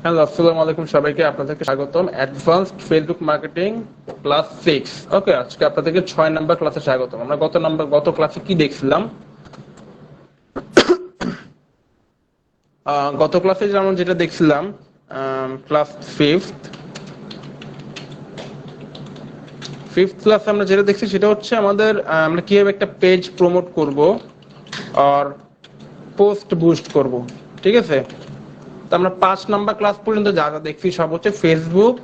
Hello, আসসালামু আলাইকুম সবাইকে। আপনাদেরকে স্বাগতম অ্যাডভান্সড ফেসবুক মার্কেটিং ক্লাস 6। ওকে, আজকে আপনাদেরকে 6 নাম্বার ক্লাসে স্বাগতম। আমরা গত ক্লাসে কি দেখছিলাম? গত ক্লাসে আমরা যেটা দেখছিলাম, ক্লাস ফিফথ ক্লাসে আমরা যেটা দেখছি সেটা হচ্ছে আমাদের আমরা কিভাবে একটা পেজ প্রমোট করব আর পোস্ট বুস্ট করব। ঠিক আছে, তো আমরা 5 নাম্বার ক্লাস পর্যন্ত যা যা দেখছি সব হচ্ছে Facebook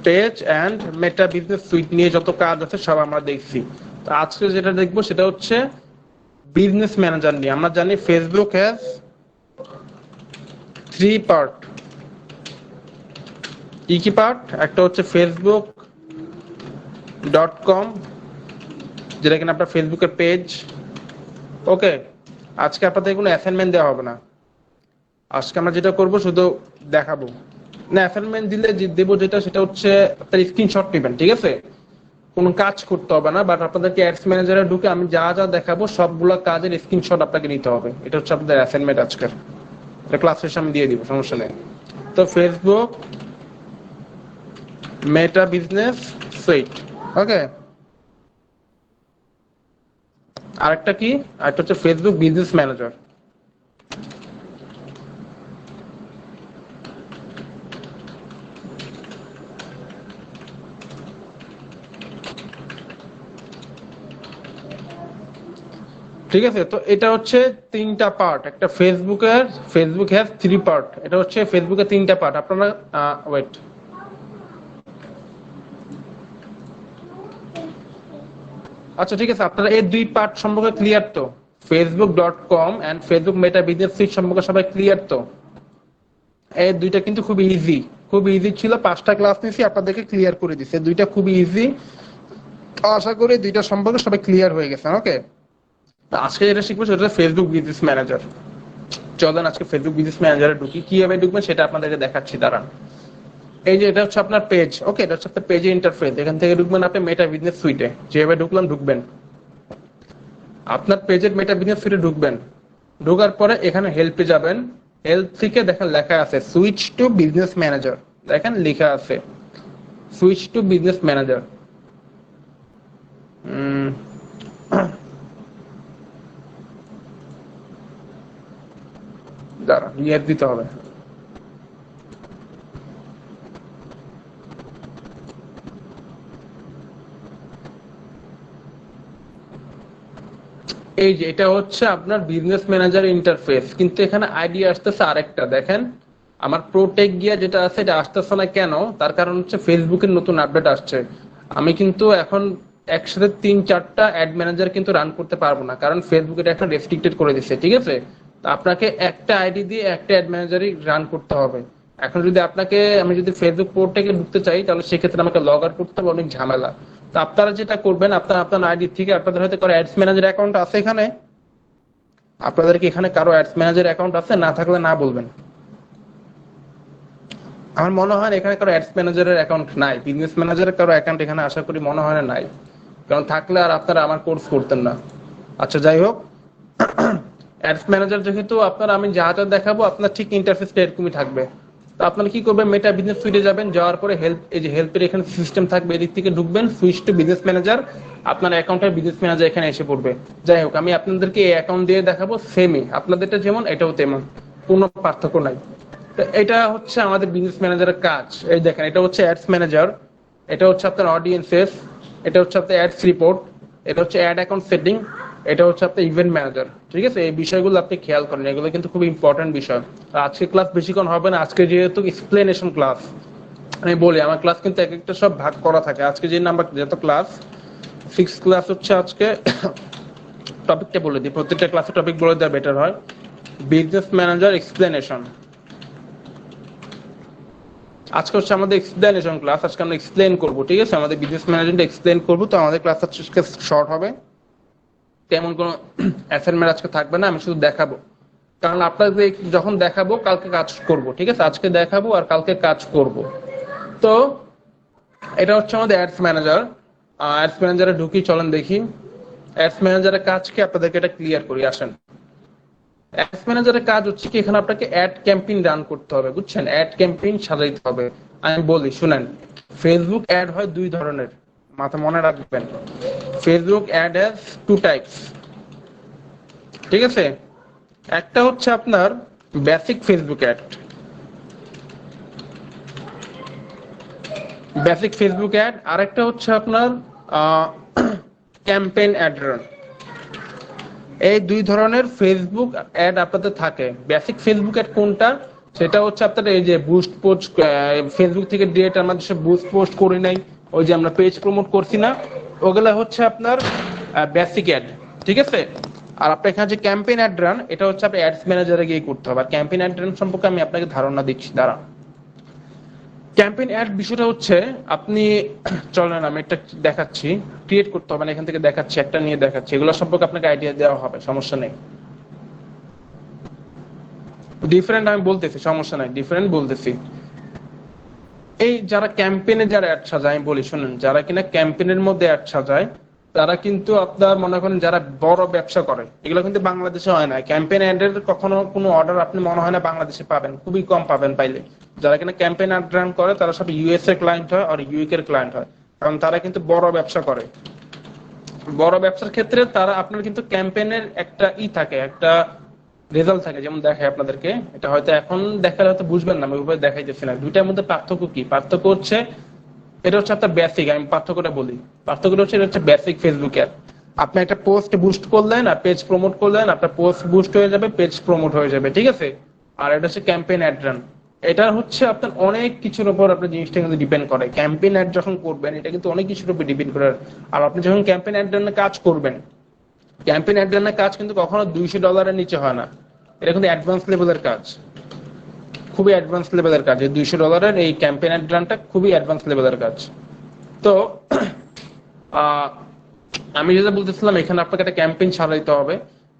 page and meta business sweet নিয়ে যত কাজ আছে সব আমরা দেখছি। তো আজকে যেটা দেখবো সেটা হচ্ছে বিজনেস ম্যানেজার নিয়ে। আমরা জানি ফেসবুক হ্যাজ 3 পার্ট। কি পার্ট? একটা হচ্ছে ফেসবুক .com, যেটা কিনা আপনার ফেসবুকের পেজ। ওকে, আজকে আপনাদের কোনো অ্যাসাইনমেন্ট দেওয়া হবে না। আজকে আমরা যেটা করব শুধু দেখাবো না। অ্যাসাইনমেন্ট দিলে দেবো যেটা সেটা হচ্ছে আপনার স্ক্রিনশট নেবেন। ঠিক আছে, কোনো কাজ করতে হবে না, বাট আপনাদেরকে অ্যাডস ম্যানেজারে ঢুকে আমি যা যা দেখাবো সবগুলো কাজের স্ক্রিনশট আপনাকে নিতে হবে। এটা হচ্ছে আপনাদের অ্যাসাইনমেন্ট আজকের। এটা ক্লাস শেষে আমি দিয়ে দিব, সমস্যা নেই। তো ফেসবুক মেটা বিজনেস সুইট। ওকে, আরেকটা কি? আরেকটা হচ্ছে ফেসবুক বিজনেস ম্যানেজার। ঠিক আছে, তো এটা হচ্ছে 3টা পার্ট। একটা ফেসবুক হ্যাজ 3 পার্ট। এটা হচ্ছে ফেসবুকের 3টা পার্ট। আপনারা ওয়েট, আচ্ছা ঠিক আছে, আপনারা এই 2 পার্ট সম্পর্কে ক্লিয়ার তো? facebook.com and Facebook Meta business suite সম্পর্কে সবাই ক্লিয়ার তো? এই দুইটা কিন্তু খুব ইজি, খুব ইজি ছিল। 5টা ক্লাস নিয়েছি, আপনাদেরকে ক্লিয়ার করে দিচ্ছে। দুইটা খুব ইজি, আশা করি দুইটা সম্পর্কে সবাই ক্লিয়ার হয়ে গেছে। ওকে, আজকে যেটা শিখবো সেটা হচ্ছে ফেসবুক বিজনেস ম্যানেজার। চলেন আজকে ফেসবুক বিজনেস ম্যানেজারে ঢুকি। কিভাবে ঢুকবেন সেটা আপনাদেরকে দেখাচ্ছি, দাঁড়ান। এই যে এটা হচ্ছে আপনার পেজ। ওকে, এটা হচ্ছে আপনার পেজের ইন্টারফেস। এখান থেকে ঢুকবেন আপনি মেটা বিজনেস সুইটে। যেভাবে ঢুকবেন, আপনার পেজের মেটা বিজনেস সুইটে ঢুকবেন। ঢোকার পরে এখানে হেল্পে যাবেন। হেল্প থেকে দেখেন লেখা আছে সুইচ টু বিজনেস ম্যানেজার। দেখেন লেখা আছে সুইচ টু বিজনেস ম্যানেজার। দাঁড়া, ইয়ে দিতে হবে। এই যে এটা হচ্ছে আপনার বিজনেস ম্যানেজার ইন্টারফেস, কিন্তু এখানে আইডি আসতেছে আরেকটা। দেখেন আমার প্রোটেক গিয়া যেটা আছে এটা আসতেছে না কেন? তার কারণ হচ্ছে ফেসবুকের নতুন আপডেট আসছে। আমি কিন্তু এখন একসাথে 3-4টা অ্যাড ম্যানেজার কিন্তু রান করতে পারবো না, কারণ ফেসবুক এটা এখন রেস্ট্রিক্টেড করে দিচ্ছে। ঠিক আছে, তো আপনাকে একটা আইডি দিয়ে একটা অ্যাড ম্যানেজারই রান করতে হবে। এখন যদি আমি যদি ফেসবুক প্রোটেকে ঢুকতে চাই, তাহলে সেক্ষেত্রে আমাকে লগ আউট করতে হবে, অনেক ঝামেলা। তো আপনারা যেটা করবেন, আপনার আইডি থেকে, আপনাদের হয়তো কারো অ্যাডস ম্যানেজার অ্যাকাউন্ট আছে এখানে, আপনাদের কি এখানে কারো অ্যাডস ম্যানেজার অ্যাকাউন্ট আছে? না থাকলে না বলবেন। আমার মনে হয় এখানে কারো অ্যাডস ম্যানেজারের অ্যাকাউন্ট নাই। বিজনেস ম্যানেজারের কারো অ্যাকাউন্ট এখানে আশা করি মনে হয় না নাই, কারণ থাকলে আর আপনারা আমার কোর্স করতেন না। আচ্ছা যাই হোক, অ্যাডস ম্যানেজার যেহেতু আপনার, আমি যা যা দেখাবো আপনার ঠিক ইন্টারফেসটা এরকমই থাকবে। তো আপনারা কি করবেন, মেটা বিজনেস সুইটে যাবেন। যাওয়ার পরে হেল্প, এই যে হেল্পের এখানে সিস্টেম থাকবে, এদিক থেকে ঢুকবেন, সুইচ টু বিজনেস ম্যানেজার। আপনার অ্যাকাউন্টের বিজনেস ম্যানেজার এখানে এসে পড়বে। যাই হোক, আমি আপনাদেরকে এই অ্যাকাউন্ট দিয়ে দেখাবো, সেমই আপনাদেরটা যেমন এটাও তেমন, কোনো পার্থক্য নাই। তো এটা হচ্ছে আমাদের বিজনেস ম্যানেজারের কাজ। এই দেখেন, এটা হচ্ছে অ্যাডস ম্যানেজার, এটা হচ্ছে আপনার অডিয়েন্সেস, এটা হচ্ছে আপনার অ্যাডস রিপোর্ট, এটা হচ্ছে অ্যাড অ্যাকাউন্ট সেটিং, এটা হচ্ছে আপনার ইভেন্ট ম্যানেজার। ঠিক আছে, এই বিষয়গুলো আপনি খেয়াল করেন, এগুলো কিন্তু খুব ইম্পর্টেন্ট বিষয়। আজকে ক্লাস বেশিক্ষণ হবে না, আজকে যেহেতু এক্সপ্লেনেশন ক্লাস। আমি বলি আমার ক্লাস কিন্তু এক একটা সব ভাগ করা থাকে। আজকে যে নাম্বার যত ক্লাস, 6 ক্লাস হচ্ছে আজকে। টপিকটা বলে দিই, প্রত্যেকটা ক্লাসে টপিক বলে দেওয়া বেটার হয়। Business manager explanation. আজকে হচ্ছে আমাদের এক্সপ্লেনেশন ক্লাস। আজকে আমরা এক্সপ্লেন করবো। ঠিক আছে, আমাদের বিজনেস ম্যানেজমেন্ট এক্সপ্লেন করবো। তো আমাদের ক্লাস আজকে শর্ট হবে, তেমন কোনো অ্যাসাইনমেন্ট আজকে থাকবে না। আমি শুধু দেখাবো, কারণ আপনাদের যখন দেখাবো কালকে কাজ করব। ঠিক আছে, আজকে দেখাবো আর কালকে কাজ করব। তো এটা হচ্ছে আমাদের অ্যাডস ম্যানেজার। অ্যাডস ম্যানেজারে ঢুকি, চলেন দেখি অ্যাডস ম্যানেজারের কাজ কি, আপনাদেরকে এটা ক্লিয়ার করি। আসেন, অ্যাডস ম্যানেজারের কাজ হচ্ছে কি এখানে আপনাকে অ্যাড ক্যাম্পেইন রান করতে হবে, বুঝছেন? অ্যাড ক্যাম্পেইন সাজাইতে হবে। আমি বলি শুনেন, ফেসবুক অ্যাড হয় দুই ধরনের, মাথা মনে রাখবেন। Facebook ad has two types, ঠিক আছে? একটা হচ্ছে আপনার basic Facebook ad, basic Facebook ad, আর একটা হচ্ছে আপনার ক্যাম্পেইন অ্যাড রান। এই দুই ধরনের ফেসবুক অ্যাড আপনাদের থাকে। বেসিক ফেসবুক অ্যাড কোনটা? সেটা হচ্ছে আপনার এই যে বুস্ট পোস্ট, ফেসবুক থেকে ডিরেক্ট আমাদের সে বুস্ট পোস্ট করি নাই, ওই যে আমরা পেজ প্রমোট করছি না, ওগুলা হচ্ছে আপনার বেসিক অ্যাড, ঠিক আছে? আর আপনার এখানে যে ক্যাম্পেইন অ্যাড রান, এটা হচ্ছে আপনার অ্যাডস ম্যানেজারে গিয়ে করতে হবে। আর ক্যাম্পেইন অ্যাড রান সম্পর্কে আমি আপনাকে ধারণা দিচ্ছি, দাঁড়া। ক্যাম্পেইন অ্যাড বিষয়টা হচ্ছে আপনি চলেন আমি একটা দেখাচ্ছি, ক্রিয়েট করতে হবে না, এখান থেকে দেখাচ্ছি, একটা নিয়ে দেখাচ্ছি, এগুলো সম্পর্কে আপনাকে আইডিয়া দেওয়া হবে, সমস্যা নেই। ডিফারেন্ট আমি বলতেছি, সমস্যা নাই, ডিফারেন্ট বলতেছি। এই যারা ক্যাম্পেইনে যারা অ্যাড সাজায়, আমি বলি শুনুন, যারা কিনা ক্যাম্পেইনের মধ্যে অ্যাড সাজায়, তারা কিন্তু আপনার মনে করেন যারা বড় ব্যবসা করে, এগুলো কিন্তু বাংলাদেশে হয় না। ক্যাম্পেইন অ্যাডের কখনো কোনো অর্ডার আপনি মনে হয় না বাংলাদেশে পাবেন, খুবই কম পাবেন পাইলে। যারা কিনা ক্যাম্পেইন অ্যাড রান করে তারা সব ইউএস এর ক্লায়েন্ট হয় আর ইউকে এর ক্লায়েন্ট হয়, কারণ তারা কিন্তু বড় ব্যবসা করে। বড় ব্যবসার ক্ষেত্রে তারা আপনার কিন্তু ক্যাম্পেইনের একটা থাকে, একটা রেজাল্ট থাকে। যেমন দেখায় আপনাদেরকে, এটা হয়তো এখন দেখালে হয়তো বুঝবেন না, আমি ওইভাবে দেখাইতেছি না। দুইটার মধ্যে পার্থক্য কি? পার্থক্য হচ্ছে এটা হচ্ছে আপনার বেসিক, আমি পার্থক্যটা বলি। পার্থক্যটা হচ্ছে এটা হচ্ছে বেসিক ফেসবুক অ্যাড। আপনি একটা পোস্ট বুস্ট করলেন আর পেজ প্রমোট করলেন, আপনার পোস্ট বুস্ট হয়ে যাবে, পেজ প্রমোট হয়ে যাবে, ঠিক আছে? আর এটা হচ্ছে ক্যাম্পেইন অ্যাড রান। এটা হচ্ছে আপনার অনেক কিছুর উপর আপনার জিনিসটা কিন্তু ডিপেন্ড করে। ক্যাম্পেইন অ্যাড যখন করবেন এটা কিন্তু অনেক কিছুর উপর ডিপেন্ড করে। আর আপনি যখন ক্যাম্পেইন অ্যাড রানে কাজ করবেন, ক্যাম্পেইন অ্যাড রানের কাজ কিন্তু কখনো $200 নিচে হয় না। এটা কিন্তু অ্যাডভান্স লেভেলের কাজ, খুবই অ্যাডভান্স লেভেলের কাজ। এই $200 এই ক্যাম্পেইন অ্যাড রানটা খুবই অ্যাডভান্স লেভেলের কাজ। তো আহ, আমি যেটা বলতেছিলাম, এখানে আপনাকে একটা ক্যাম্পেইন সাজাইতে হবে।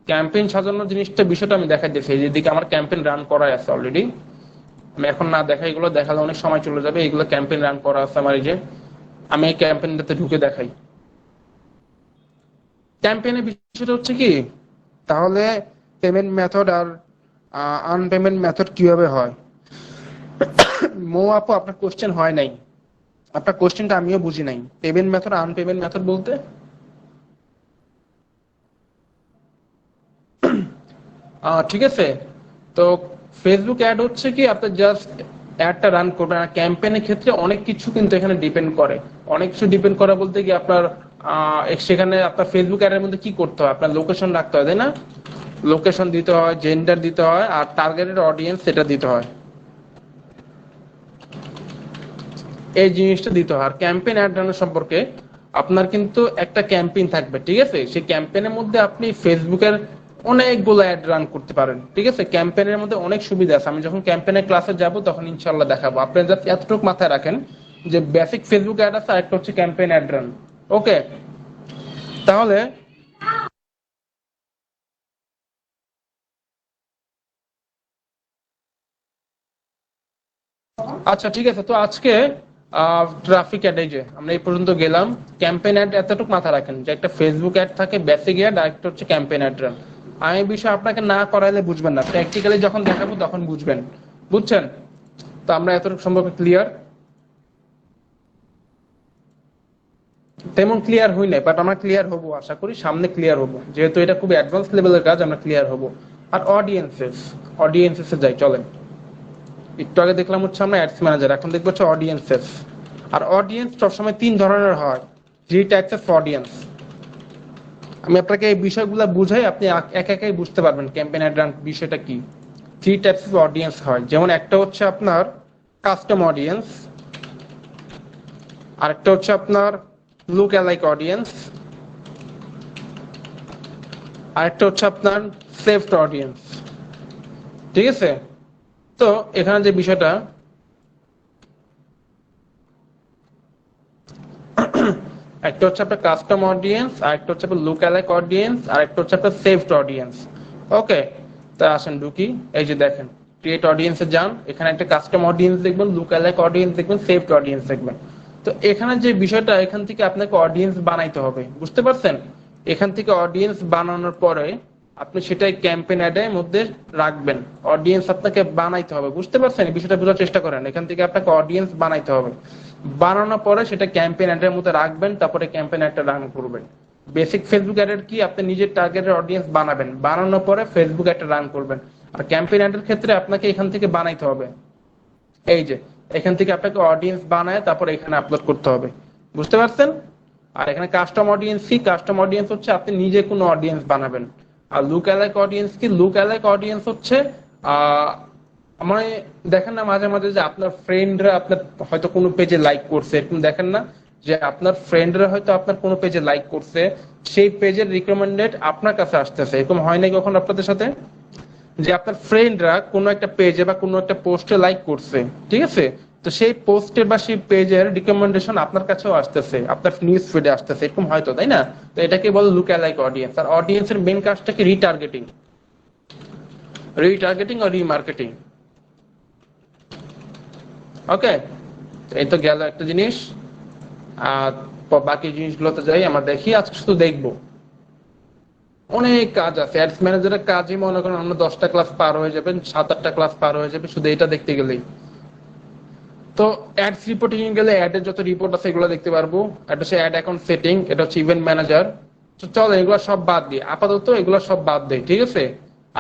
ক্যাম্পেইন সাজানোর জিনিসটা বিষয়টা আমি দেখাই দিচ্ছি। যেদিকে আমার ক্যাম্পেইন রান করা আছে অলরেডি, আমি এখন না দেখাই, এগুলো দেখালে অনেক সময় চলে যাবে। এগুলো ক্যাম্পেইন রান করা আছে আমার, এই যে আমি এই ক্যাম্পেইনটাতে ঢুকে দেখাই। ক্যাম্পেইনের বিষয়টা হচ্ছে কি, তাহলে পেমেন্ট মেথড আর আনপেমেন্ট মেথড কিভাবে হয়। মো আপু আপনার কোশ্চেন হয় নাই, আপনার কোশ্চেনটা আমিও বুঝি নাই। পেমেন্ট মেথড আনপেমেন্ট মেথড বলতে ঠিক আছে। তো ফেসবুক অ্যাড হচ্ছে কি আপনার জাস্ট অ্যাডটা রান করবেন। আর ক্যাম্পেইনের ক্ষেত্রে অনেক কিছু কিন্তু এখানে ডিপেন্ড করে। অনেক কিছু ডিপেন্ড করে বলতে কি আপনার সেখানে আপনার ফেসবুক অ্যাডের মধ্যে কি করতে হয়, আপনার লোকেশন রাখতে হয়, তাই না? লোকেশন দিতে হয়, জেন্ডার দিতে হয়, আর টার্গেটেড অডিয়েন্স সেটা দিতে হয়, এই জিনিসটা দিতে হয়। আর ক্যাম্পেইন অ্যাড রানের সম্পর্কে আপনার কিন্তু একটা ক্যাম্পেইন থাকবে, ঠিক আছে? সেই ক্যাম্পেইনের মধ্যে আপনি ফেসবুকের অনেকগুলো অ্যাড রান করতে পারেন, ঠিক আছে? ক্যাম্পেইনের মধ্যে অনেক সুবিধা আছে, আমি যখন ক্যাম্পেইনের ক্লাসে যাব তখন ইনশাআল্লাহ দেখাবো। আপনি জাস্ট এতটুকু মাথায় রাখেন যে বেসিক ফেসবুক অ্যাড আছে, আরেকটা হচ্ছে ক্যাম্পেইন অ্যাড রান। ওকে, তাহলে আচ্ছা ঠিক আছে। তো আজকে ট্রাফিক অ্যাড, এই যে আমরা এই পর্যন্ত গেলাম। ক্যাম্পেইন অ্যাড এতটুকু মাথা রাখেন যে একটা ফেসবুক অ্যাড থাকে, বেসিক অ্যাড, আর একটা হচ্ছে ক্যাম্পেইন অ্যাড রান। আমি এই বিষয়ে আপনাকে না করাইলে বুঝবেন না, প্র্যাকটিক্যালি যখন দেখাবো তখন বুঝবেন, বুঝছেন? তো আমরা এতটুকু সম্পর্কে ক্লিয়ার, তেমন ক্লিয়ার হই নাই, বাট আমরা ক্লিয়ার হবো, আশা করি সামনে ক্লিয়ার হবো, যেহেতু এটা খুব অ্যাডভান্স লেভেলের কাজ, আমরা ক্লিয়ার হবো। আর অডিয়েন্সেস, অডিয়েন্সেসে যাই চলেন। একটু আগে দেখলাম হচ্ছে আমরা অ্যাডস ম্যানেজার, এখন দেখবো হচ্ছে অডিয়েন্সেস। আর অডিয়েন্স সবসময় তিন ধরনের হয়, থ্রি টাইপস অফ অডিয়েন্স। আমি আপনাকে এই বিষয়গুলো বুঝাই, আপনি এক একাই বুঝতে পারবেন ক্যাম্পেইন অ্যাড রান বিষয়টা কি। থ্রি টাইপস অফ অডিয়েন্স হয়, যেমন একটা হচ্ছে আপনার কাস্টম অডিয়েন্স, আরেকটা হচ্ছে আপনার লুক অ্যালাইক অডিয়েন্স, আরেকটা হচ্ছে আপনার সেফড অডিয়েন্স, ঠিক আছে? তো এখানে যে বিষয়টা, একটা হচ্ছে আপনার কাস্টম অডিয়েন্স, আর একটা হচ্ছে আপনার লুক অ্যালাইক অডিয়েন্স, আর একটা হচ্ছে আপনার সেভড অডিয়েন্স। ওকে, তা আসেন ঢুকি। এই যে দেখেন, ক্রিয়েট অডিয়েন্সে যান, এখানে একটা কাস্টম অডিয়েন্স দেখবেন, লুক অ্যালাইক অডিয়েন্স দেখবেন, সেভড অডিয়েন্স দেখবেন। তো এখানে যে বিষয়টা, এখান থেকে আপনাকে অডিয়েন্স বানাইতে হবে, বুঝতে পারছেন? এখান থেকে অডিয়েন্স বানানোর পরে আপনি সেটাই ক্যাম্পেইন অ্যাডের মধ্যে রাখবেন। অডিয়েন্স আপনাকে বানাইতে হবে, বুঝতে পারছেন? এই বিষয়টা বোঝার চেষ্টা করেন। এখান থেকে আপনাকে অডিয়েন্স বানাইতে হবে, বানানোর পরে সেটা ক্যাম্পেইন অ্যাডের মধ্যে রাখবেন, তারপরে ক্যাম্পেইন অ্যাডটা রান করবেন। বেসিক ফেসবুক অ্যাডের কি, আপনি নিজের টার্গেটের অডিয়েন্স বানাবেন, বানানোর পরে ফেসবুক অ্যাডটা রান করবেন। আর ক্যাম্পেইন অ্যাডের ক্ষেত্রে আপনাকে এখান থেকে বানাইতে হবে, এই যে এখান থেকে আপনাকে অডিয়েন্স বানায় তারপরে এখানে আপলোড করতে হবে, বুঝতে পারছেন? আর এখানে কাস্টম অডিয়েন্স কি, কাস্টম অডিয়েন্স হচ্ছে আপনি নিজে কোনো অডিয়েন্স বানাবেন। আর লুক অ্যালাইক অডিয়েন্স কি, লুক অ্যালাইক অডিয়েন্স হচ্ছে মানে দেখেন না মাঝে মাঝে যে আপনার ফ্রেন্ডরা আপনার হয়তো কোনো পেজে লাইক করছে, এরকম দেখেন না যে আপনার ফ্রেন্ডরা হয়তো আপনার কোনো পেজে লাইক করছে, সেই পেজের রিকমেন্ডেড আপনার কাছে আসতেছে, এরকম হয় নাই কখন আপনাদের সাথে? যে আপনার ফ্রেন্ডরা কোনো একটা পেজে বা কোনো একটা পোস্টে লাইক করছে, ঠিক আছে, তো সেই পোস্টে বা সেই পেজের রিকমেন্ডেশন আপনার কাছেও আসতেছে, আপনার নিউজ ফিডে আসতেছে, এরকম হয়তো, তাই না? তো এটাকে বলে লুক অ্যালাইক অডিয়েন্স। আর অডিয়েন্সের মেন কাজটাকে রিটার্গেটিং, রিটার্গেটিং আর রিমার্কেটিং। ওকে, এই তো গেল একটা জিনিস। আর বাকি জিনিসগুলোতে যাই আমরা দেখি, আজকে শুধু দেখবো। অনেক কাজ আছে অ্যাডস ম্যানেজারের কাজই, মনে করেন আমরা 10টা ক্লাস পার হয়ে যাবেন, 7-8টা ক্লাস পার হয়ে যাবে শুধু এটা দেখতে গেলেই। তো অ্যাডস রিপোর্টিং এ গেলে অ্যাডের যত রিপোর্ট আছে এগুলো দেখতে পারবো। এটা হচ্ছে অ্যাড অ্যাকাউন্ট সেটিং, এটা হচ্ছে ইভেন্ট ম্যানেজার। তো চলো এগুলো সব বাদ দিই, আপাতত এগুলো সব বাদ দেই, ঠিক আছে?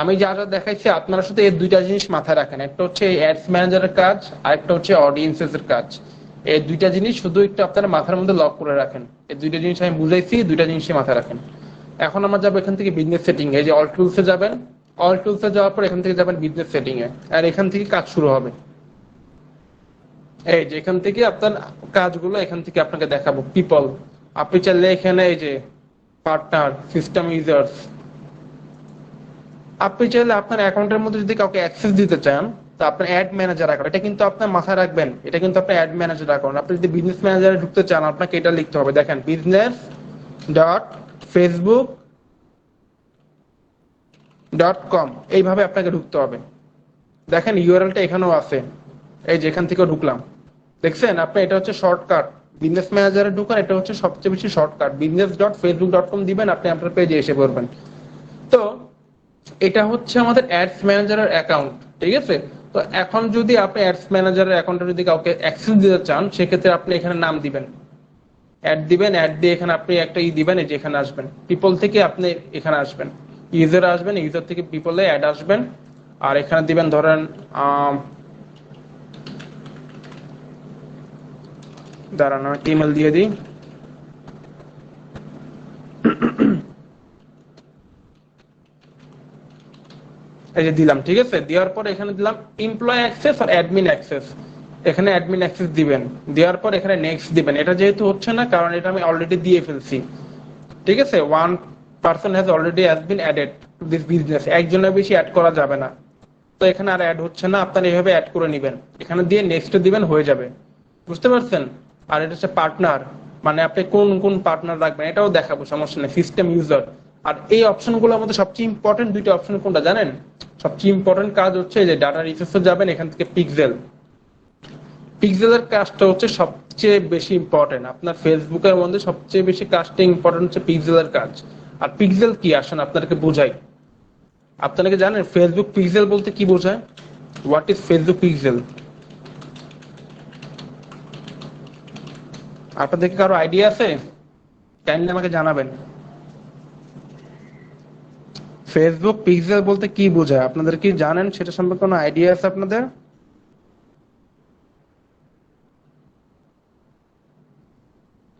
আমি যা যা দেখাইছি আপনারা শুধু এই দুইটা জিনিস মাথায় রাখেন, একটা হচ্ছে অ্যাডস ম্যানেজারের কাজ আর একটা হচ্ছে অডিয়েন্সেস এর কাজ। এই দুইটা জিনিস শুধু একটু আপনারা মাথার মধ্যে লক করে রাখেন। এই দুইটা জিনিস আমি বুঝাইছি, দুইটা জিনিসই মাথায় রাখেন। এখন আমরা যাবো এখান থেকে বিজনেস সেটিং এ, যে অল টুলসে যাবেন, অল টুলসে যাওয়ার পর এখান থেকে যাবেন বিজনেস সেটিং এ, আর এখান থেকে কাজ শুরু হবে। এই যে এখান থেকে আপনার কাজগুলো এখান থেকে আপনাকে দেখাবো। পিপল, আপনি চাইলে এখানে এই যে পার্টনার, সিস্টেম ইউজার্স, আপনি চাইলে আপনার অ্যাকাউন্টের মধ্যে যদি কাউকে অ্যাক্সেস দিতে চান, তো আপনার অ্যাড ম্যানেজার অ্যাকাউন্ট, এটা কিন্তু আপনার মাথায় রাখবেন, এটা কিন্তু আপনার অ্যাড ম্যানেজার অ্যাকাউন্ট। আপনি যদি বিজনেস ম্যানেজারে ঢুকতে চান আপনাকে এটা লিখতে হবে, দেখেন business.facebook.com, এইভাবে আপনাকে ঢুকতে হবে। দেখেন ইউআরএলটা এখানেও আছে, এই যে এখান থেকে ঢুকলাম, দেখছেন আপনি? এটা হচ্ছে শর্টকাট, বিজনেস ম্যানেজারে ঢুকার এটা হচ্ছে সবচেয়ে বেশি শর্টকাট। business.facebook.com দিবেন, আপনি আপনার পেজে এসে পড়বেন। তো এটা হচ্ছে আমাদের অ্যাডস ম্যানেজারের অ্যাকাউন্ট, ঠিক আছে? তো এখন যদি আপনি অ্যাডস ম্যানেজারের অ্যাকাউন্টে যদি কাউকে অ্যাক্সেস দিতে চান, সেক্ষেত্রে আপনি এখানে নাম দিবেন, অ্যাড দিবেন, অ্যাড দিয়ে এখানে আপনি একটা দিবেন, এই যে এখানে আসবেন, পিপল থেকে আপনি এখানে আসবেন, ইউজার আসবেন, ইউজার থেকে পিপলে অ্যাড আসবেন, আর এখানে দিবেন ধরেন দাঁড়ানো ইমেল দিয়ে দিই, এই যে দিলাম, ঠিক আছে? দেওয়ার পর এখানে দিলাম এমপ্লয় অ্যাক্সেস আর অ্যাডমিন অ্যাক্সেস, এখানে অ্যাডমিন অ্যাক্সেস দিবেন, দেওয়ার পর এখানে নেক্সট দিবেন। এটা যেহেতু হচ্ছে না কারণ এটা আমি অলরেডি দিয়ে ফেলছি, ঠিক আছে? One person has already has been added to this business, একজনের বেশি অ্যাড করা যাবে না, তো এখানে আর অ্যাড হচ্ছে না, আপনারা এইভাবে অ্যাড করে নেবেন, এখানে দিয়ে নেক্সট দিবেন, হয়ে যাবে, বুঝতে পারছেন? আর এটা হচ্ছে পার্টনার, মানে আপনি কোন কোন পার্টনার রাখবেন এটাও দেখাবো, সমস্যা নেই। সিস্টেম ইউজার, আর এই অপশনগুলোর মধ্যে সবচেয়ে ইম্পর্টেন্ট দুইটা অপশন কোনটা জানেন? সবচেয়ে ইম্পর্টেন্ট কাজ হচ্ছে যে ডাটা রিসোর্সে যাবেন, এখান থেকে পিক্সেল, পিক্সেলের কাজটা হচ্ছে সবচেয়ে বেশি ইম্পর্টেন্ট। আপনার ফেসবুকের মধ্যে সবচেয়ে বেশি কাজটা ইম্পর্টেন্ট হচ্ছে পিক্সেলের কাজ। আর পিক্সেল কি আসেন আপনাদেরকে বোঝাই, আপনারা কি জানেন ফেসবুক পিক্সেল বলতে কি বোঝায়? What is Facebook pixel? আপনাদের কি কারো আইডিয়া আছে? কাইন্ডলি আমাকে জানাবেন। ফেসবুক পিক্সেল বলতে কি বোঝায়, আপনাদের কি জানেন সেটা সম্পর্কে কোনো আইডিয়া আছে আপনাদের?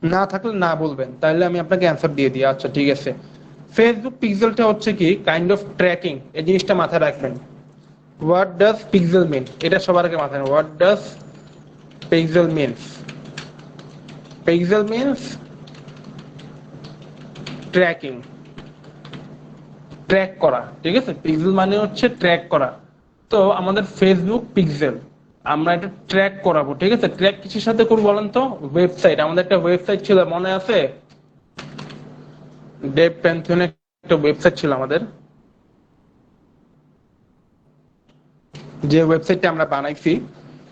না থাকলে না বলবেন, তাহলে আমি আপনাকে অ্যান্সার দিয়ে দিই। আচ্ছা ঠিক আছে, ফেসবুক পিক্সেলটা হচ্ছে কি কাইন্ড অফ ট্র্যাকিং, এই জিনিসটা মাথায় রাখবেন। হোয়াট ডাজ পিক্সেল মিন, এটা সবার আগে মাথায়, what does pixel means? Pixel means tracking, track করা, ঠিক আছে? পিক্সেল মানে হচ্ছে ট্র্যাক করা। তো আমাদের ফেসবুক পিক্সেল, আমরা এটা ট্র্যাক করাবো, ঠিক আছে? ট্র্যাক কিছুর সাথে করবো বলেন তো? ওয়েবসাইট, আমাদের একটা ওয়েবসাইট ছিল মনে আছে, ডেভ প্যান্থনের একটা ওয়েবসাইট ছিল আমাদের, যে ওয়েবসাইটটা আমরা বানাইছি।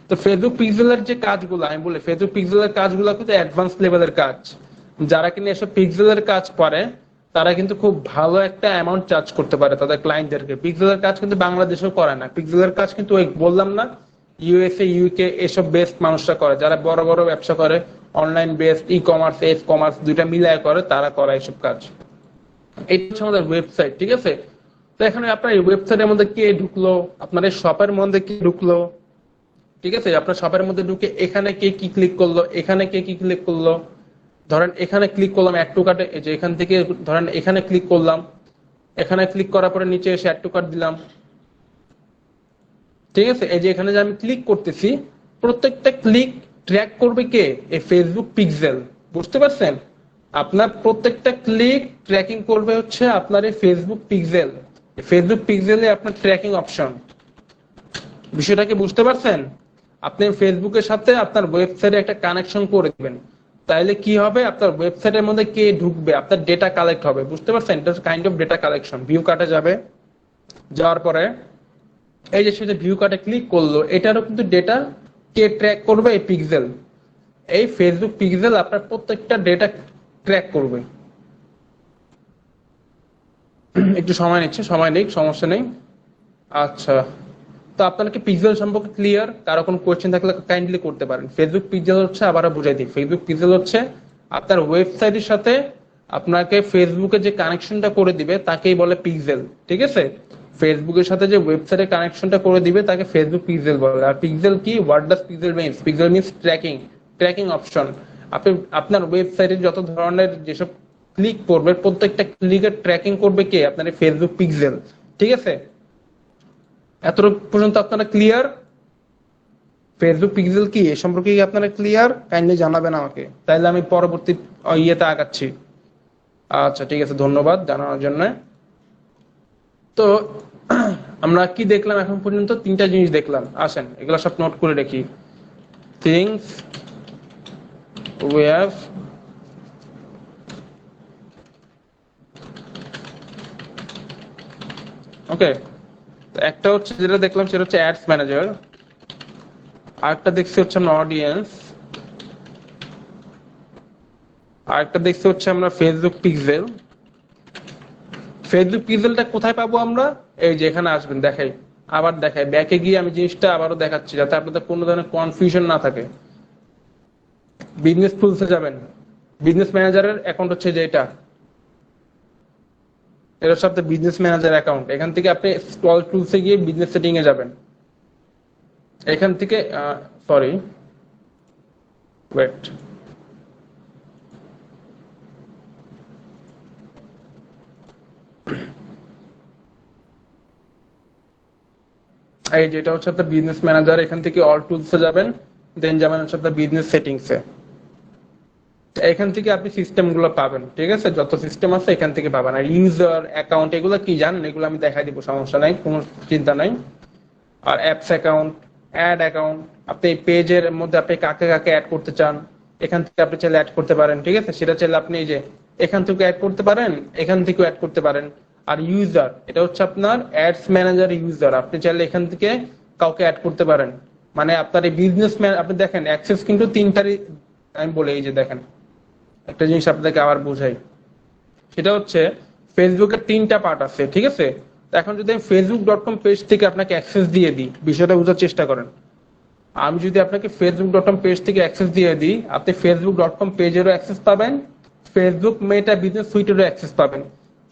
তো ফেসবুক পিক্সেলের যে কাজগুলো আমি বলি, ফেসবুক পিক্সেলের কাজগুলো কিন্তু অ্যাডভান্স লেভেলের কাজ। যারা কিনা এসব পিক্সেলের কাজ করে তারা কিন্তু খুব ভালো একটা অ্যামাউন্ট চার্জ করতে পারে তাদের ক্লায়েন্টদেরকে। পিক্সেলের কাজ কিন্তু বাংলাদেশেও করে না, পিক্সেলের কাজ কিন্তু ওই বললাম না ইউএসএ ইউকে এসব বেস্ট মানুষরা করে, যারা বড় বড় ব্যবসা করে, online based e commerce F commerce দুইটা মিলায় করে, তারা করে এইসব কাজ। এটা হচ্ছে আমাদের ওয়েবসাইট, ঠিক আছে। তো এখানে আপনার এই ওয়েবসাইটের মধ্যে কে ঢুকলো, আপনার এই শপের মধ্যে কে ঢুকলো, ঠিক আছে, আপনার শপের মধ্যে ঢুকে এখানে কে কি ক্লিক করলো, এখানে কে কি ক্লিক করলো। ধরেন এখানে ক্লিক করলাম অ্যাড টু কার্টে, এই যে এখান থেকে ধরেন এখানে ক্লিক করলাম, এখানে ক্লিক করার পরে নিচে এসে অ্যাড টু কার্ট দিলাম, ঠিক আছে। এই যে এখানে যে আমি ক্লিক করতেছি, প্রত্যেকটা ক্লিক ট্র্যাক করবে কে, এই ফেসবুক পিক্সেল। বুঝতে পারছেন, আপনার প্রত্যেকটা ক্লিক ট্র্যাকিং করবে হচ্ছে আপনার এই ফেসবুক পিক্সেল। ফেসবুক পিক্সেলে আপনার ট্র্যাকিং অপশন, বিষয়টা কি বুঝতে পারছেন। আপনি ফেসবুকের সাথে আপনার ওয়েবসাইটে একটা কানেকশন করে দিবেন, তাইলে কি হবে, আপনার ওয়েবসাইটের মধ্যে কে ঢুকবে, আপনার ডেটা কালেক্ট হবে। বুঝতে পারছেন, এটা kind of data collection. View কার্টে যাবে, যাওয়ার পরে এই যে সেটা ভিউ কার্টে ক্লিক করলো, এটারও কিন্তু ডেটা কে ট্র্যাক করবে, এই পিক্সেল। এই ফেসবুক পিক্সেল আপনার প্রত্যেকটা ডেটা ট্র্যাক করবে। একটু সময় নিচ্ছে, সময় নেই, সমস্যা নেই। আচ্ছা, তো আপনার কি পিক্সেল সম্পর্কে ক্লিয়ার? কারো কোনো কোয়েশ্চেন থাকলে কাইন্ডলি করতে পারেন। ফেসবুক পিক্সেল হচ্ছে, আবারও বুঝাই দিই, ফেসবুক পিক্সেল হচ্ছে আপনার ওয়েবসাইটের সাথে আপনাকে ফেসবুকে যে কানেকশনটা করে দিবে তাকেই বলে পিক্সেল, ঠিক আছে। ফেসবুকের সাথে যে ওয়েবসাইটে কানেকশনটা করে দিবে তাকে ফেসবুক পিক্সেল বলে। আর পিক্সেল কি, what does pixel means? Pixel means tracking, tracking option. আপনি আপনার ওয়েবসাইটে যত ধরনের যেসব ক্লিক করবে, প্রত্যেকটা ক্লিকের ট্র্যাকিং করবে কে, আপনার ফেসবুক পিক্সেল, ঠিক আছে। এতটুকু পর্যন্ত আপনারা ক্লিয়ার? ফেসবুক পিক্সেল কি এ সম্পর্কে কি আপনারা ক্লিয়ার? কাইন্ডলি জানাবেন আমাকে, তাইলে আমি পরবর্তী ইয়েতে আগাচ্ছি। আচ্ছা ঠিক আছে, ধন্যবাদ জানানোর জন্য। তো আমরা কি দেখলাম এখন পর্যন্ত? তিনটা জিনিস দেখলাম, আসেন এগুলো সব নোট করে রাখি। থিংস উই হ্যাভ ওকে। একটা হচ্ছে যেটা দেখলাম সেটা হচ্ছে অ্যাডস ম্যানেজার, আরেকটা দেখছি হচ্ছে আমরা অডিয়েন্স, আরেকটা দেখছি হচ্ছে আমরা ফেসবুক পিক্সেল। ফেসবুক পিক্সেলটা কোথায় পাবো আমরা? এই যে এখানে আসবেন, দেখাই, আবার দেখাই, ব্যাকে গিয়ে আমি জিনিসটা আবারও দেখাচ্ছি যাতে আপনাদের কোনো ধরনের কনফিউশন না থাকে। বিজনেস টুলসে যাবেন, বিজনেস ম্যানেজারের অ্যাকাউন্ট হচ্ছে যে এর সাথে বিজনেস ম্যানেজার অ্যাকাউন্ট। এখান থেকে আপনি স্ক্রল টুলসে গিয়ে বিজনেস সেটিং এ যাবেন। এখান থেকে সরি ওয়েট, এই যেটা হচ্ছে আপনার বিজনেস ম্যানেজার। এখান থেকে অল টুলসে যাবেন, দেন যাবেন হচ্ছে আপনার বিজনেস সেটিংসে। এখান থেকে আপনি সিস্টেম গুলো পাবেন, ঠিক আছে, যত সিস্টেম আছে এখান থেকে পাবেন। আর ইউজার অ্যাকাউন্ট এগুলো কি জানেন, এগুলো আমি দেখাই দিব, সমস্যা নাই, কোনো চিন্তা নাই। আর অ্যাপস অ্যাকাউন্ট, অ্যাড অ্যাকাউন্ট, আপনি পেজের মধ্যে আপনি কাকে কাকে অ্যাড করতে চান এখান থেকে আপনি চাইলে অ্যাড করতে পারেন, ঠিক আছে। সেটা চাইলে আপনি এই যে এখান থেকে অ্যাড করতে পারেন, এখান থেকেও অ্যাড করতে পারেন। আর ইউজার, এটা হচ্ছে আপনার অ্যাডস ম্যানেজার ইউজার, আপনি চাইলে এখান থেকে কাউকে অ্যাড করতে পারেন। মানে আপনার এই বিজনেস ম্যান, আপনি দেখেন অ্যাক্সেস কিন্তু তিনটারই, আমি বলে এই যে দেখেন একটা জিনিস আপনাকে আবার বোঝাই, সেটা হচ্ছে ফেসবুকের তিনটা পার্ট আছে, ঠিক আছে। তো এখন যদি আমি facebook.com পেজ থেকে আপনাকে অ্যাক্সেস দিয়ে দিই, বিষয়টা বোঝার চেষ্টা করেন। আমি যদি আপনাকে facebook.com পেজ থেকে অ্যাক্সেস দিয়ে দিই, আপনি facebook.com পেজেরও অ্যাক্সেস পাবেন, ফেসবুক মেটা বিজনেস সুইটেরও অ্যাক্সেস পাবেন।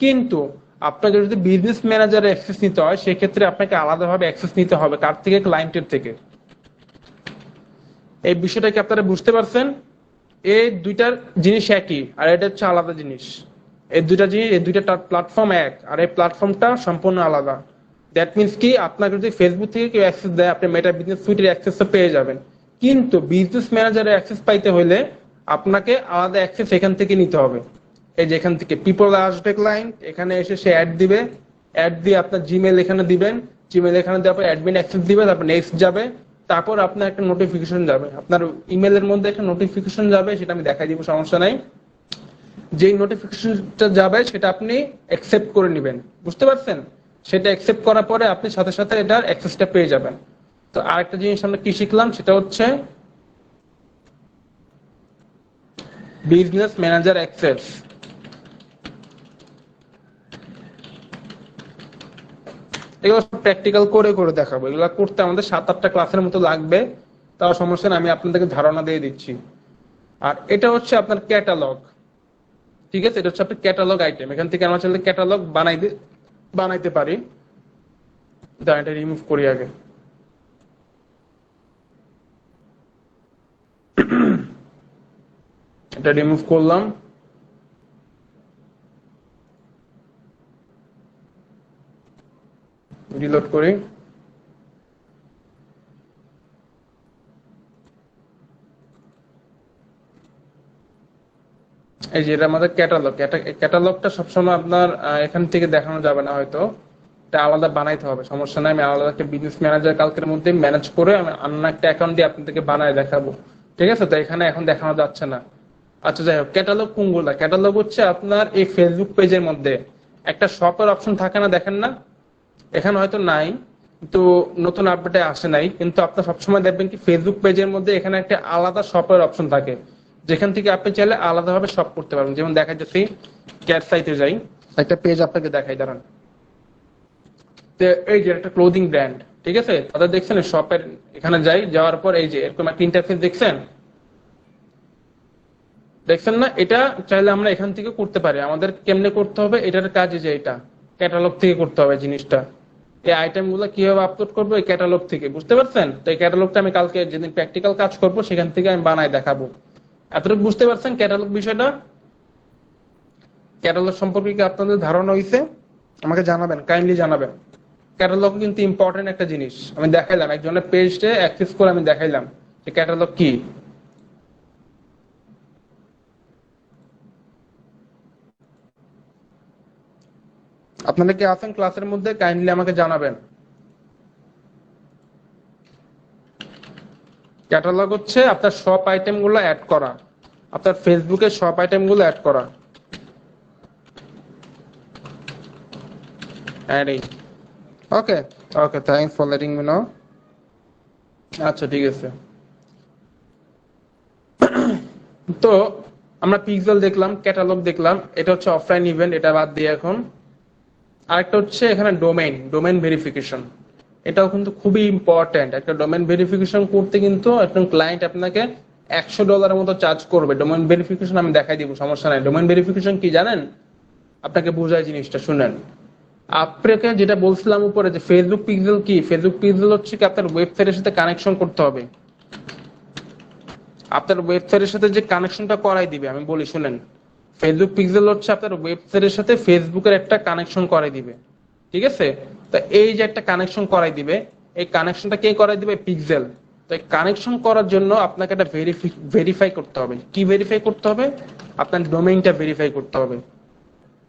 কিন্তু আপনাকে যদি বিজনেস ম্যানেজারের অ্যাক্সেস নিতে হয়, সেক্ষেত্রে আপনাকে আলাদাভাবে অ্যাক্সেস নিতে হবে, কার থেকে? ক্লায়েন্টের থেকে। এই বিষয়টা কি আপনারা বুঝতে পারছেন? এই দুইটার জিনিস একই, আর এটা হচ্ছে আলাদা জিনিস। এই দুইটা জিনিস, এই দুইটা প্ল্যাটফর্ম এক, আর এই প্ল্যাটফর্মটা সম্পূর্ণ আলাদা। দ্যাট মিনস কি, আপনাকে যদি ফেসবুক থেকে কেউ অ্যাক্সেস দেয়, আপনি মেটা বিজনেস সুইটের অ্যাক্সেস পেয়ে যাবেন। কিন্তু বিজনেস ম্যানেজারের অ্যাক্সেস পাইতে হলে আপনাকে আলাদা অ্যাক্সেস এখান থেকে নিতে হবে। এই যে এখান থেকে পিপল আসবে ক্লায়েন্ট, এখানে এসে সে অ্যাড দিবে, অ্যাড দিয়ে আপনার জিমেল এখানে দিবেন, জিমেল এখানে দেওয়ার পর অ্যাডমিন অ্যাক্সেস দিবে, তারপর নেক্সট যাবে, তারপর আপনার একটা নোটিফিকেশন যাবে, আপনার ইমেলের মধ্যে একটা নোটিফিকেশন যাবে, সেটা আমি দেখাই দিব, সমস্যা নাই। যেই নোটিফিকেশনটা যাবে সেটা আপনি অ্যাকসেপ্ট করে নেবেন, বুঝতে পারছেন। সেটা অ্যাকসেপ্ট করার পরে আপনি সাথে সাথে এটার অ্যাক্সেসটা পেয়ে যাবেন। তো আরেকটা জিনিস আমরা কি শিখলাম, সেটা হচ্ছে বিজনেস ম্যানেজার অ্যাক্সেস। এগুলো প্র্যাকটিক্যাল করে করে দেখাবো। এগুলো করতে আমাদের 7-8টা ক্লাসের মতো লাগবে, তাও সমস্যা না, আমি আপনাদেরকে ধারণা দিয়ে দিচ্ছি। আর এটা হচ্ছে আপনার ক্যাটালগ, ঠিক আছে? এটা হচ্ছে আপনার ক্যাটালগ আইটেম। এখান থেকে আমরা চাইলে ক্যাটালগ বানাইতে পারি। দাঁড়া, এটা রিমুভ করি আগে। এটা রিমুভ করলাম। রিলোড করি। এই যে এটা আমাদের ক্যাটালগ। ক্যাটালগটা সবসময় আপনার এখান থেকে দেখানো যাবে না, হয়তো এটা আলাদা বানাইতে হবে। সমস্যা নাই, আমি আলাদা একটা বিজনেস ম্যানেজার কালকের মধ্যে ম্যানেজ করে আমি অন্য একটা অ্যাকাউন্ট দিয়ে আপনাদেরকে বানায় দেখাবো, ঠিক আছে? তো এখানে এখন দেখানো যাচ্ছে না। আচ্ছা যাই হোক, ক্যাটালগ কোনগুলা? ক্যাটালগ হচ্ছে আপনার এই ফেসবুক পেজের মধ্যে একটা শপের অপশন থাকে না, দেখেন না? এখানে হয়তো নাই, কিন্তু নতুন আপডেটে আসে নাই, কিন্তু আপনার সবসময় দেখবেন কি ফেসবুক পেজের মধ্যে এখানে একটা আলাদা শপের অপশন থাকে, যেখান থেকে আপনি চাইলে আলাদাভাবে শপ করতে পারবেন। যেমন দেখা যাচ্ছে ক্যাট সাইটে যাই, একটা পেজ আপনাকে দেখাই, দাঁড়ান। তো এই যে একটা ক্লোদিং ব্র্যান্ড, ঠিক আছে? তাদের দেখছেন শপের এখানে যাই, যাওয়ার পর এই যে এরকম একটা ইন্টারফেস দেখছেন, দেখছেন না? এটা চাইলে আমরা এখান থেকে করতে পারি। আমাদের কেমনে করতে হবে, এটার কাজ যে এটা ক্যাটালগ থেকে করতে হবে জিনিসটা। এই আইটেম গুলো কিভাবে আপলোড করবো এই ক্যাটালগ থেকে, বুঝতে পারছেন? তো এই ক্যাটালগটা আমি কালকে যেদিন প্র্যাকটিক্যাল কাজ করবো সেখান থেকে আমি বানায় দেখাবো। এতটুকু বুঝতে পারছেন ক্যাটালগ বিষয়টা? ক্যাটালগ সম্পর্কে কি আপনাদের ধারণা হয়েছে? আমাকে জানাবেন, কাইন্ডলি জানাবেন। ক্যাটালগ কিন্তু ইম্পর্টেন্ট একটা জিনিস। আমি দেখাইলাম একজনের পেজে অ্যাক্সেস করে, আমি দেখাইলাম যে ক্যাটালগ কি। আপনারা কি আছেন ক্লাসের মধ্যে? কাইন্ডলি আমাকে জানাবেন। ক্যাটালগ হচ্ছে আপনার শপ আইটেম গুলো অ্যাড করা, আপনার ফেসবুকে শপ আইটেম গুলো অ্যাড করা। Okay, okay, thanks for letting me know. আচ্ছা ঠিক আছে। তো আমরা পিক্সেল দেখলাম, ক্যাটালগ দেখলাম, এটা হচ্ছে অফলাইন ইভেন্ট, এটা বাদ দিয়ে এখন আরেকটা হচ্ছে এখানে ডোমেইন ভেরিফিকেশন। এটাও কিন্তু খুবই ইম্পর্টেন্ট। একটা ডোমেইন ভেরিফিকেশন করতে কিন্তু একজন ক্লায়েন্ট আপনাকে $100 মতো চার্জ করবে। ডোমেইন ভেরিফিকেশন আমি দেখাই দিব, সমস্যা নাই। ডোমেইন ভেরিফিকেশন কি জানেন? আপনাকে বোঝায় জিনিসটা, শুনেন। আপনাকে যেটা বলছিলাম উপরে যে ফেসবুক পিক্সেল কি, ফেসবুক পিক্সেল হচ্ছে কি আপনার ওয়েবসাইটের সাথে কানেকশন করতে হবে। আপনার ওয়েবসাইটের সাথে যে কানেকশনটা করাই দিবে, আমি বলি শুনেন। ফেসবুক পিক্সেল হচ্ছে আপনার ওয়েবসাইটের সাথে ফেসবুকের একটা কানেকশন করাই দিবে, ঠিক আছে? তো এই যে একটা কানেকশন করাই দিবে, এই কানেকশনটা কে করাই দিবে? পিক্সেল। তো এই কানেকশন করার জন্য আপনাকে একটা ভেরিফাই করতে হবে। কি ভেরিফাই করতে হবে? আপনার ডোমেইনটা ভেরিফাই করতে হবে,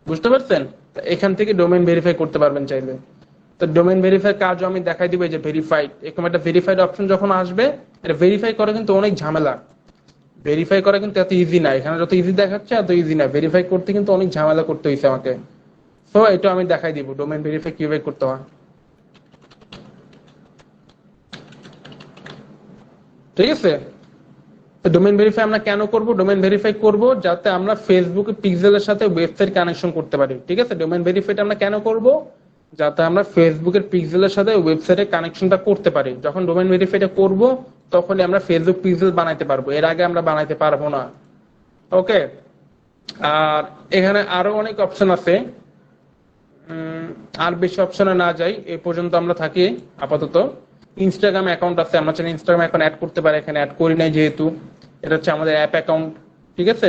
বুঝতে পারছেন? তো এখান থেকে ডোমেইন ভেরিফাই করতে পারবেন চাইলে। তো ডোমেইন ভেরিফাই কাজও আমি দেখাই দিব, যে ভেরিফাইড, এরকম একটা ভেরিফাইড অপশন যখন আসবে, এটা ভেরিফাই করা কিন্তু অনেক ঝামেলা। ভেরিফাই করা কিন্তু এত ইজি না, এখানে যত ইজি দেখাচ্ছে এত ইজি না। ভেরিফাই করতে কিন্তু অনেক ঝামেলা করতে হয়েছে আমাকে। তো এটা আমি দেখাই দিব ডোমেইন ভেরিফাই কিভাবে করতে হয়, ঠিক আছে? তো ডোমেইন ভেরিফাই আমরা কেন করব? ডোমেইন ভেরিফাই করব যাতে আমরা ফেসবুকে পিক্সেলের সাথে ওয়েবসাইট কানেকশন করতে পারি, ঠিক আছে? ডোমেইন ভেরিফাইটা আমরা কেন করব? যাতে আমরা ফেসবুকের পিক্সেলের সাথে ওয়েবসাইটের কানেকশনটা করতে পারি। যখন ডোমেইন ভেরিফাইটা করব তখনই আমরা ফেসবুক পিক্সেল বানাইতে পারবো, এর আগে আমরা বানাইতে পারবো না। ওকে। আর এখানে আরো অনেক অপশন আছে। আর বেশি অপশনে না যাই, এ পর্যন্ত আমরা থাকি আপাতত। ইনস্টাগ্রাম অ্যাকাউন্ট আছে, আমরা চাইলে ইনস্টাগ্রাম অ্যাকাউন্ট অ্যাড করতে পারি, এখানে অ্যাড করি নাই যেহেতু। এটা হচ্ছে আমাদের অ্যাপ অ্যাকাউন্ট, ঠিক আছে?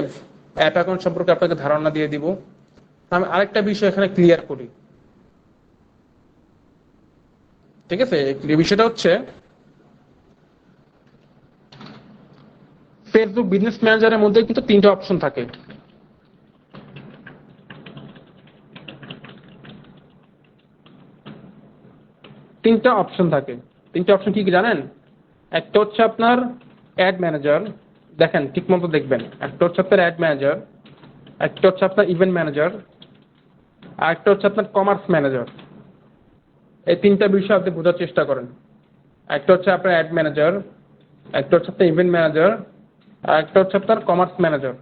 অ্যাপ অ্যাকাউন্ট সম্পর্কে আপনাকে ধারণা দিয়ে দিব। আমি আরেকটা বিষয় এখানে ক্লিয়ার করি, ঠিক আছে? এই বিষয়টা হচ্ছে ফেসবুক বিজনেস ম্যানেজারের মধ্যে কিন্তু 3টা অপশন থাকে। 3টা অপশন থাকে। 3টা অপশন কি কি জানেন? একটা হচ্ছে আপনার অ্যাড ম্যানেজার, দেখেন ঠিক মতো দেখবেন। একটা হচ্ছে আপনার অ্যাড ম্যানেজার, একটা হচ্ছে আপনার ইভেন্ট ম্যানেজার, আর একটা হচ্ছে আপনার কমার্স ম্যানেজার। এই 3টা বিষয় আপনি বোঝার চেষ্টা করেন। একটা হচ্ছে আপনার অ্যাড ম্যানেজার, একটা হচ্ছে আপনার ইভেন্ট ম্যানেজার, আর একটা হচ্ছে আপনার কমার্স ম্যানেজার,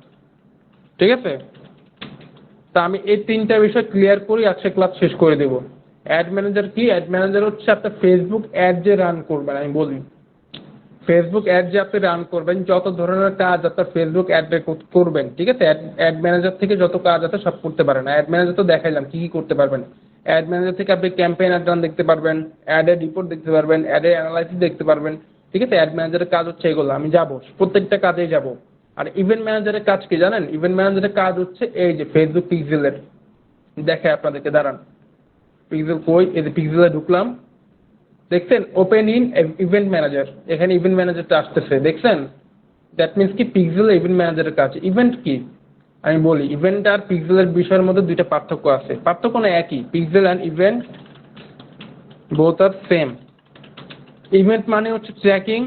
ঠিক আছে? তা আমি এই 3টা বিষয় ক্লিয়ার করি, আজকে ক্লাস শেষ করে দেব। অ্যাড ম্যানেজার কি? অ্যাড ম্যানেজার হচ্ছে আপনার ফেসবুক অ্যাড যে রান করবেন, আমি বলি ফেসবুক অ্যাড যে আপনি রান করবেন, যত ধরনের কাজ আপনার ফেসবুক অ্যাড করবেন, ঠিক আছে, অ্যাড ম্যানেজার থেকে যত কাজ আছে সব করতে পারেন। অ্যাড ম্যানেজার তো দেখাইলাম কি কি করতে পারবেন। অ্যাড ম্যানেজার থেকে আপনি ক্যাম্পেইন অ্যাড রান দেখতে পারবেন, অ্যাডের রিপোর্ট দেখতে পারবেন, অ্যাডের অ্যানালাইসিস দেখতে পারবেন, ঠিক আছে। অ্যাড ম্যানেজারের কাজ হচ্ছে এগুলো, আমি যাব প্রত্যেকটা কাজেই যাব। আর ইভেন্ট ম্যানেজারের কাজ কি জানেন? ইভেন্ট ম্যানেজারের কাজ হচ্ছে এই যে ফেসবুক পিক্সেলের, দেখে আপনাদেরকে দাঁড়ান, পিক্সেল কই, এই যে পিক্সেলে ঢুকলাম, দেখছেন ওপেন ইন ইভেন্ট ম্যানেজার, এখানে ইভেন্ট ম্যানেজারটা আসতেছে, দেখছেন? দ্যাট মিনস কি পিক্সেল ইভেন্ট ম্যানেজারের কাজ। ইভেন্ট কি আমি বলি, ইভেন্ট আর পিক্সেলের বিষয়ের মধ্যে দুইটা পার্থক্য আছে, পার্থক্য না একই, pixel and event both are same. Event মানে হচ্ছে ট্র্যাকিং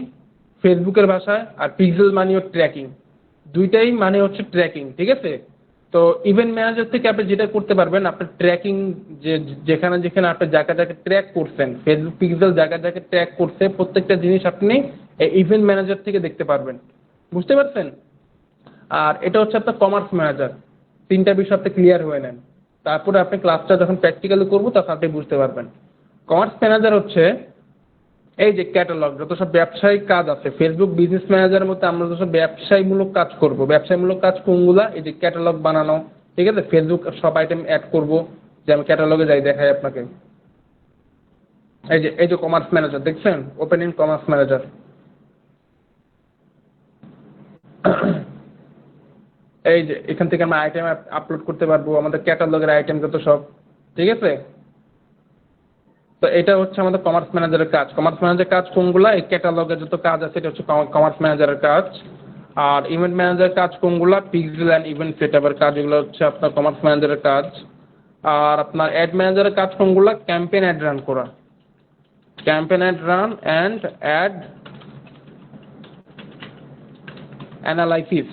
ফেসবুকের ভাষায়, আর পিক্সেল মানে হচ্ছে ট্র্যাকিং, দুইটাই মানে হচ্ছে ট্র্যাকিং, ঠিক আছে। তো ইভেন্ট ম্যানেজার থেকে আপনি যেটা করতে পারবেন, আপনার ট্র্যাকিং, যে যেখানে যেখানে আপনি যাকে যাকে ট্র্যাক করছেন, ফেসবুক পিক্সেল যাকে যাকে ট্র্যাক করছে, প্রত্যেকটা জিনিস আপনি এই ইভেন্ট ম্যানেজার থেকে দেখতে পারবেন, বুঝতে পারছেন? আর এটা হচ্ছে আপনার কমার্স ম্যানেজার। তিনটা বিষয় আপনি ক্লিয়ার হয়ে নেন, তারপরে আপনি ক্লাসটা যখন প্র্যাকটিক্যালি করবো তখন আপনি বুঝতে পারবেন। কমার্স ম্যানেজার হচ্ছে এই যে ক্যাটালগ, যত সব ব্যবসায়িক কাজ আছে ফেসবুক বিজনেস ম্যানেজারের মধ্যে, আমরা যত সব ব্যবসায়মূলক কাজ করব, ব্যবসায়মূলক কাজ কোনগুলা? এই যে ক্যাটালগ বানানো, ঠিক আছে, ফেসবুক সব আইটেম অ্যাড করব। যে আমি ক্যাটালগে যাই, দেখাই আপনাকে, এই যে কমার্স ম্যানেজার দেখছেন, ওপেন ইন কমার্স ম্যানেজার। এই যে এখান থেকে আমরা আইটেম আপলোড করতে পারবো, আমাদের ক্যাটালগের আইটেম যত সব, ঠিক আছে। তো এটা হচ্ছে আমাদের কমার্স ম্যানেজারের কাজ। কমার্স ম্যানেজারের কাজ কোনগুলা? এই ক্যাটালগের যত কাজ আছে এটা হচ্ছে কমার্স ম্যানেজারের কাজ। আর ইভেন্ট ম্যানেজারের কাজ কোনগুলা? পিক্সেল অ্যান্ড ইভেন্ট সেটআপের কাজ, এগুলো হচ্ছে আপনার কমার্স ম্যানেজারের কাজ। আর আপনার অ্যাড ম্যানেজারের কাজ কোনগুলা? ক্যাম্পেইন অ্যাড রান করা, campaign ad run and ad analysis.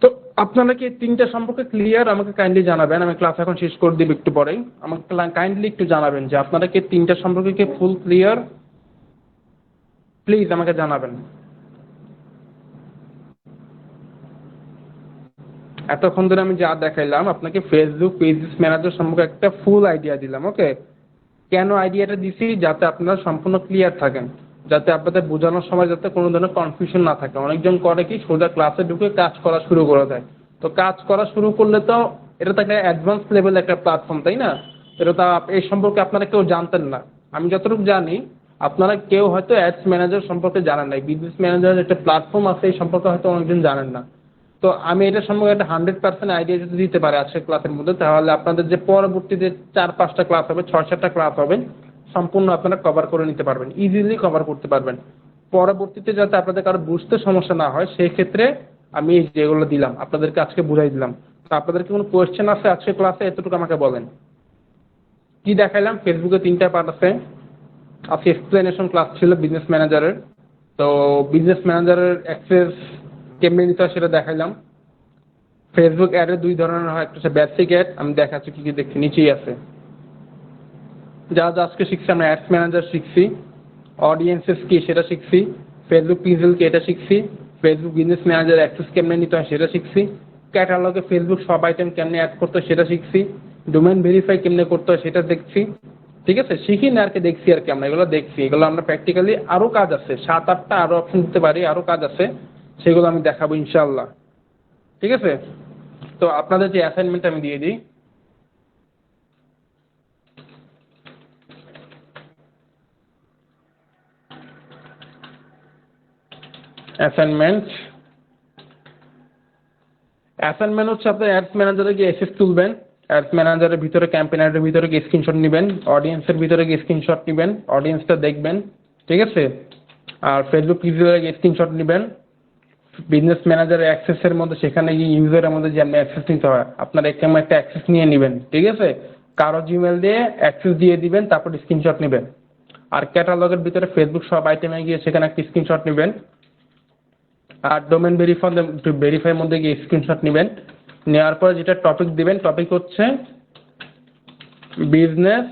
তো আপনারা কি তিনটা সম্পর্কে ক্লিয়ার? আমাকে কাইন্ডলি জানাবেন, আমি ক্লাস এখন শেষ করে দিব একটু পরেই। আমাকে কাইন্ডলি একটু জানাবেন যে আপনারা কি তিনটা সম্পর্কে কি ফুল ক্লিয়ার, প্লিজ আমাকে জানাবেন। এতক্ষণ ধরে আমি যা দেখাইলাম আপনাকে ফেসবুক পেজেস ম্যানেজার সম্পর্কে একটা ফুল আইডিয়া দিলাম, ওকে। কেন আইডিয়াটা দিছি? যাতে আপনারা সম্পূর্ণ ক্লিয়ার থাকেন, যাতে আপনাদের বোঝানোর সময় যাতে কোনো ধরনের কনফিউশন না থাকে। অনেকজন করে কি, সোজা ক্লাসে ঢুকে কাজ করা শুরু করে দেয়। তো কাজ করা শুরু করলে তো এটা তো একটা অ্যাডভান্স লেভেল একটা প্ল্যাটফর্ম, তাই না? এটা তো এই সম্পর্কে আপনারা কেউ জানতেন না। আমি যতটুকু জানি আপনারা কেউ হয়তো অ্যাডস ম্যানেজার সম্পর্কে জানেন না, বিজনেস ম্যানেজার একটা প্ল্যাটফর্ম আছে এই সম্পর্কে হয়তো অনেকজন জানেন না। তো আমি এটা সম্পর্কে একটা 100% আইডিয়া যদি দিতে পারি আজকের ক্লাসের মধ্যে, তাহলে আপনাদের যে পরবর্তীতে 4-5টা ক্লাস হবে, 6-7টা ক্লাস হবে, সম্পূর্ণ আপনারা কভার করে নিতে পারবেন, ইজিলি কভার করতে পারবেন। পরবর্তীতে যাতে আপনাদের কারো বুঝতে সমস্যা না হয় সেই ক্ষেত্রে আমি যেগুলো দিলাম আপনাদেরকে আজকে বুঝাই দিলাম। তো আপনাদের কি কোনো কোয়েশ্চেন আছে আজকের ক্লাসে? এতটুকু আমাকে বলেন। কি দেখাইলাম? ফেসবুকে 3টা পার্ট আছে। আজকে এক্সপ্লেনেশন ক্লাস ছিল বিজনেস ম্যানেজারের। তো বিজনেস ম্যানেজারের অ্যাক্সেস কেমনে নিতে হয় সেটা দেখাইলাম। ফেসবুক অ্যাডের 2 ধরনের হয়, একটা হচ্ছে বেসিক অ্যাড, আমি দেখাচ্ছি কি কি দেখছি, নিচেই আছে। যা যা আজকে শিখছি আমরা, অ্যাডস ম্যানেজার শিখছি, অডিয়েন্সেস কি সেটা শিখছি, ফেসবুক পিক্সেল কি এটা শিখছি, ফেসবুক বিজনেস ম্যানেজার অ্যাক্সেস কেমনে নিতে হয় সেটা শিখছি, ক্যাটালগে ফেসবুক সব আইটেম কেমনে অ্যাড করতে হয় সেটা শিখছি, ডোমেন ভেরিফাই কেমনে করতে হয় সেটা দেখছি, ঠিক আছে। শিখি না আর কি, দেখছি আর কি, আমরা এগুলো দেখছি, এগুলো আমরা প্র্যাকটিক্যালি আরো কাজ আছে, 7-8টা আরো অপশন দিতে পারি, আরো কাজ আছে, সেগুলো আমি দেখাবো ইনশাআল্লাহ, ঠিক আছে। তো আপনাদের যে অ্যাসাইনমেন্ট আমি দিয়ে দিই, অ্যাসাইনমেন্ট অ্যাসাইনমেন্ট হচ্ছে আপনার অ্যাডস ম্যানেজারে গিয়ে এসএস তুলবেন, অ্যাডস ম্যানেজারের ভিতরে ক্যাম্পেইনারের ভিতরে গিয়ে স্ক্রিনশট নেবেন, অডিয়েন্সের ভিতরে গিয়ে স্ক্রিনশট নেবেন, অডিয়েন্সটা দেখবেন, ঠিক আছে। আর ফেসবুক পিক্সেলে গিয়ে স্ক্রিনশট নেবেন, বিজনেস ম্যানেজারের অ্যাক্সেসের মধ্যে সেখানে গিয়ে ইউজারের মধ্যে যেমন অ্যাক্সেস নিতে হয় আপনার কেমন একটা অ্যাক্সেস নিয়ে নেবেন, ঠিক আছে। কারো জিমেল দিয়ে অ্যাক্সেস দিয়ে দিবেন, তারপর স্ক্রিনশট নেবেন। আর ক্যাটালগের ভিতরে ফেসবুক সব আইটেমে গিয়ে সেখানে একটা স্ক্রিনশট নেবেন। আর ডোমেন ভেরিফাইয়ের মধ্যে গিয়ে স্ক্রিনশট নেবেন। নেওয়ার পরে যেটা টপিক দিবেন, টপিক হচ্ছে বিজনেস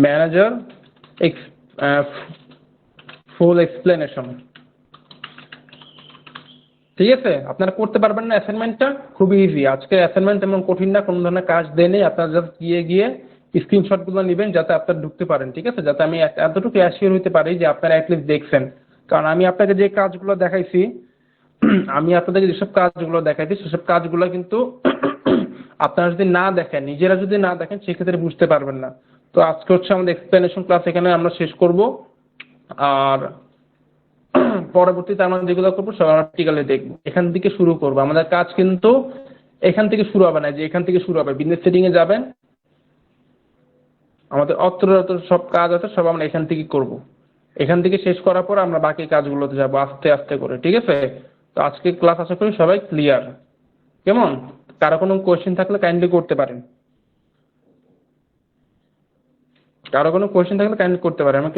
ম্যানেজার ফুল এক্সপ্লেনেশন, ঠিক আছে, আপনারা করতে পারবেন না অ্যাসাইনমেন্টটা? খুবই ইজি, আজকে অ্যাসাইনমেন্ট তেমন কঠিন না, কোনো ধরনের কাজ দেয় নেই, আপনারা জাস্ট গিয়ে গিয়ে স্ক্রিনশট গুলো নেবেন যাতে আপনারা ঢুকতে পারেন। ঠিক আছে, যাতে আমি এতটুকু অ্যাসিওর হতে পারি যে আপনারা অ্যাটলিস্ট দেখছেন। কারণ আমি আপনাকে যে কাজগুলো দেখাইছি, আমি আপনাদেরকে যেসব কাজগুলো দেখাইছি সেসব কাজগুলো কিন্তু আপনারা যদি না দেখেন, নিজেরা যদি না দেখেন, সেক্ষেত্রে বুঝতে পারবেন না। তো আজকে হচ্ছে আমাদের এক্সপ্লেনেশন ক্লাস এখানে আমরা শেষ করব। আর পরবর্তীতে আমরা যেগুলো করবো সব আমরা প্র্যাকটিক্যালি দেখবো, এখান থেকে শুরু করবো। আমাদের কাজ কিন্তু এখান থেকে শুরু হবে না, যে এখান থেকে শুরু হবে, বিজনেস সেটিং এ যাবেন, আমাদের অত্র সব কাজ আছে সব আমরা এখান থেকে করব। এখান থেকে শেষ করার পর আমরা বাকি কাজগুলোতে যাবো আস্তে আস্তে করে। ঠিক আছে, তো আজকে ক্লাস আশা করি সবাই ক্লিয়ার। কেমন? কারো কোনো কোয়েশ্চেন থাকলে কাইন্ডলি করতে পারেন, কারো কোনো কোয়েশ্চেন থাকলে কাইন্ডলি করতে পারেন। আমি